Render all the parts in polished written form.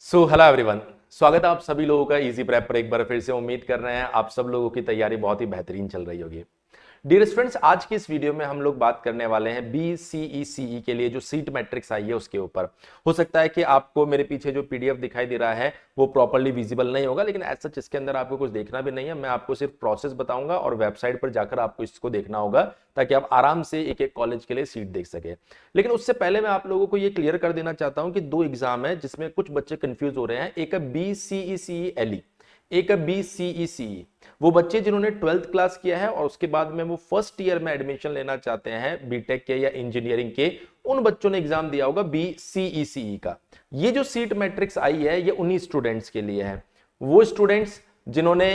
Hello everyone, स्वागत है आप सभी लोगों का इजी प्रेप पर। एक बार फिर से उम्मीद कर रहे हैं आप सब लोगों की तैयारी बहुत ही बेहतरीन चल रही होगी। डियर स्टूडेंट्स, आज की इस वीडियो में हम लोग बात करने वाले हैं BCE के लिए जो सीट मैट्रिक्स आई है उसके ऊपर। हो सकता है कि आपको मेरे पीछे जो पीडीएफ दिखाई दे रहा है वो प्रॉपर्ली विजिबल नहीं होगा, लेकिन एज सच इसके अंदर आपको कुछ देखना भी नहीं है। मैं आपको सिर्फ प्रोसेस बताऊंगा और वेबसाइट पर जाकर आपको इसको देखना होगा ताकि आप आराम से एक एक कॉलेज के लिए सीट देख सके। लेकिन उससे पहले मैं आप लोगों को ये क्लियर कर देना चाहता हूं कि दो एग्जाम है जिसमें कुछ बच्चे कंफ्यूज हो रहे हैं। एक है BCE एक है BCE। वो बच्चे जिन्होंने 12th क्लास किया है और उसके बाद में वो फर्स्ट ईयर में एडमिशन लेना चाहते हैं बीटेक के या इंजीनियरिंग के, उन बच्चों ने एग्जाम दिया होगा BCE का। ये जो सीट मैट्रिक्स आई है ये उन्हीं स्टूडेंट्स के लिए है। वो स्टूडेंट्स जिन्होंने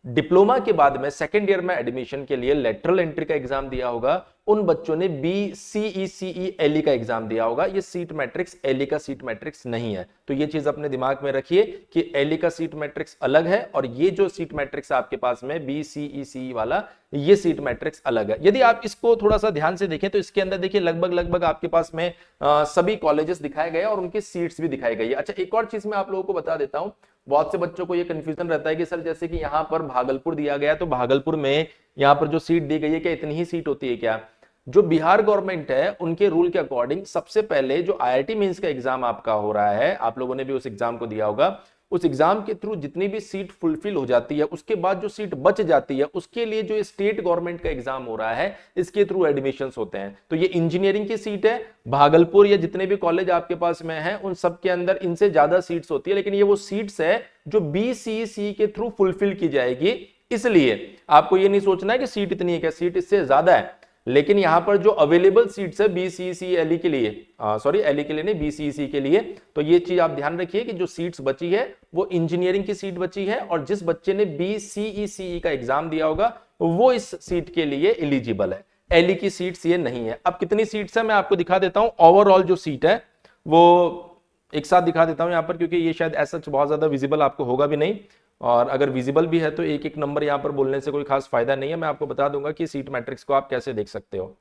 डिप्लोमा के बाद में सेकेंड ईयर में एडमिशन के लिए लेटरल एंट्री का एग्जाम दिया होगा, उन बच्चों ने BCE का एग्जाम दिया होगा। ये सीट मैट्रिक्स एलई का सीट मैट्रिक्स नहीं है, तो ये चीज अपने दिमाग में रखिए कि एलई का सीट मैट्रिक्स अलग है और ये जो सीट मैट्रिक्स आपके पास में BCE वाला, ये सीट मैट्रिक्स अलग है। यदि आप इसको थोड़ा सा ध्यान से देखें तो इसके अंदर देखिए लगभग आपके पास में सभी कॉलेजेस दिखाए गए और उनकी सीट्स भी दिखाई गई है। अच्छा, एक और चीज मैं आप लोगों को बता देता हूं। बहुत से बच्चों को ये कंफ्यूजन रहता है कि सर जैसे कि यहाँ पर भागलपुर दिया गया, तो भागलपुर में यहाँ पर जो सीट दी गई है क्या इतनी ही सीट होती है क्या? जो बिहार गवर्नमेंट है उनके रूल के अकॉर्डिंग सबसे पहले जो IIT मेंस का एग्जाम आपका हो रहा है, आप लोगों ने भी उस एग्जाम को दिया होगा, उस एग्जाम के थ्रू जितनी भी सीट फुलफिल हो जाती है उसके बाद जो सीट बच जाती है उसके लिए जो स्टेट गवर्नमेंट का एग्जाम हो रहा है इसके थ्रू एडमिशंस होते हैं। तो ये इंजीनियरिंग की सीट है, भागलपुर या जितने भी कॉलेज आपके पास में है उन सब के अंदर इनसे ज्यादा सीट्स होती है, लेकिन ये वो सीट्स है जो BCE के थ्रू फुलफिल की जाएगी। इसलिए आपको ये नहीं सोचना है कि सीट इतनी है क्या, सीट इससे ज्यादा है। लेकिन यहां पर जो अवेलेबल सीट्स है BCE के लिए, सॉरी एलई के लिए नहीं, BCE के लिए, तो ये चीज आप ध्यान रखिए कि जो सीट्स बची है वो इंजीनियरिंग की सीट बची है और जिस बच्चे ने BCE का एग्जाम दिया होगा वो इस सीट के लिए एलिजिबल है। एलई की सीट्स ये नहीं है। अब कितनी सीट्स है मैं आपको दिखा देता हूं। ओवरऑल जो सीट है वो एक साथ दिखा देता हूं यहां पर, क्योंकि ये शायद ऐसा बहुत ज्यादा विजिबल आपको होगा भी नहीं, और अगर विजिबल भी है तो एक एक नंबर यहां पर बोलने से कोई खास फायदा नहीं है। मैं आपको बता दूंगा कि सीट मैट्रिक्स को आप कैसे देख सकते हो।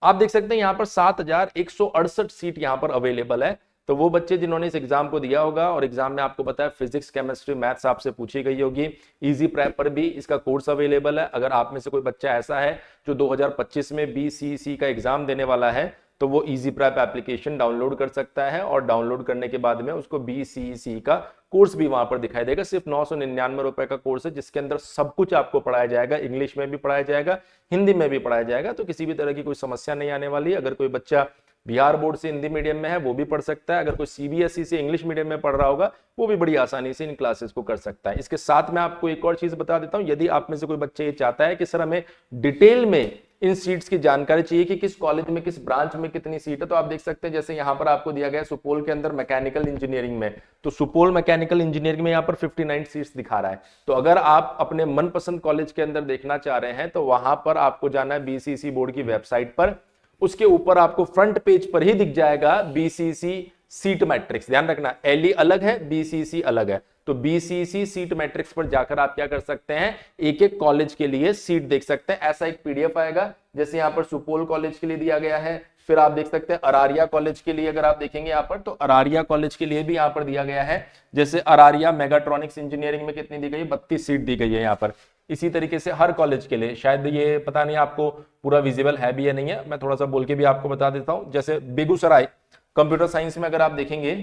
आप देख सकते हैं यहां पर 7168 सीट यहां पर अवेलेबल है। तो वो बच्चे जिन्होंने इस एग्जाम को दिया होगा और एग्जाम में आपको पता है फिजिक्स केमिस्ट्री मैथ्स आपसे पूछी गई होगी, इजी प्रेप पर भी इसका कोर्स अवेलेबल है। अगर आप में से कोई बच्चा ऐसा है जो 2025 में BCE का एग्जाम देने वाला है तो वो इजी प्रेप एप्लीकेशन डाउनलोड कर सकता है और डाउनलोड करने के बाद में उसको BCE का कोर्स भी वहां पर दिखाई देगा। सिर्फ 999 रुपए का कोर्स है जिसके अंदर सब कुछ आपको पढ़ाया जाएगा, इंग्लिश में भी पढ़ाया जाएगा, हिंदी में भी पढ़ाया जाएगा, तो किसी भी तरह की कोई समस्या नहीं आने वाली है। अगर कोई बच्चा बिहार बोर्ड से हिंदी मीडियम में है वो भी पढ़ सकता है, अगर कोई CBSE से इंग्लिश मीडियम में पढ़ रहा होगा वो भी बड़ी आसानी से इन क्लासेस को कर सकता है। इसके साथ मैं आपको एक और चीज बता देता हूं। यदि आप में से कोई बच्चा ये चाहता है कि सर हमें डिटेल में इन सीट्स की जानकारी चाहिए कि किस कॉलेज में किस ब्रांच में कितनी सीट है, तो आप देख सकते हैं जैसे यहां पर आपको दिया गया है सुपौल के अंदर मैकेनिकल इंजीनियरिंग में, तो सुपौल मैकेनिकल इंजीनियरिंग में यहां पर 59 सीट्स दिखा रहा है। तो अगर आप अपने मनपसंद कॉलेज के अंदर देखना चाह रहे हैं तो वहां पर आपको जाना है BCC बोर्ड की वेबसाइट पर। उसके ऊपर आपको फ्रंट पेज पर ही दिख जाएगा BCC सीट मैट्रिक्स। ध्यान रखना, एलई अलग है, BCC अलग है। तो BCC सीट मैट्रिक्स पर जाकर आप क्या कर सकते हैं, एक एक कॉलेज के लिए सीट देख सकते हैं। ऐसा एक पीडीएफ आएगा, जैसे यहां पर सुपौल कॉलेज के लिए दिया गया है, फिर आप देख सकते हैं अरारिया कॉलेज के लिए, अगर आप देखेंगे यहां पर तो अरारिया कॉलेज के लिए भी यहां पर दिया गया है। जैसे अरारिया मेगाट्रॉनिक्स इंजीनियरिंग में कितनी दी गई है, 32 सीट दी गई है यहां पर। इसी तरीके से हर कॉलेज के लिए, शायद ये पता नहीं आपको पूरा विजिबल है भी या नहीं है, मैं थोड़ा सा बोल के भी आपको बता देता हूं। जैसे बेगूसराय कंप्यूटर साइंस में अगर आप देखेंगे,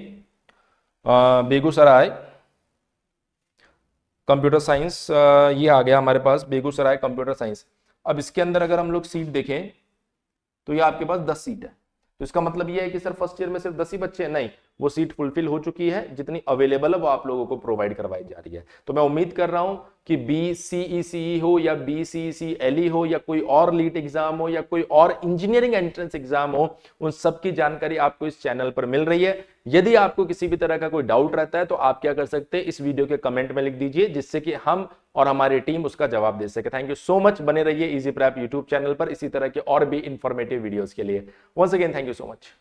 बेगूसराय कंप्यूटर साइंस, ये आ गया हमारे पास बेगूसराय कंप्यूटर साइंस। अब इसके अंदर अगर हम लोग सीट देखें तो ये आपके पास 10 सीट है। तो इसका मतलब ये है कि सर फर्स्ट ईयर में सिर्फ 10 ही बच्चे हैं, नहीं, वो सीट फुलफिल हो चुकी है। जितनी अवेलेबल है वो आप लोगों को प्रोवाइड करवाई जा रही है। तो मैं उम्मीद कर रहा हूं कि BCE हो या BCE हो या कोई और लीट एग्जाम हो या कोई और इंजीनियरिंग एंट्रेंस एग्जाम हो, उन सब की जानकारी आपको इस चैनल पर मिल रही है। यदि आपको किसी भी तरह का कोई डाउट रहता है तो आप क्या कर सकते हैं, इस वीडियो के कमेंट में लिख दीजिए, जिससे कि हम और हमारी टीम उसका जवाब दे सके। Thank you so much. बने रहिए इजी प्रेप यूट्यूब चैनल पर इसी तरह के और भी इंफॉर्मेटिव वीडियोस के लिए। Once again thank you so much.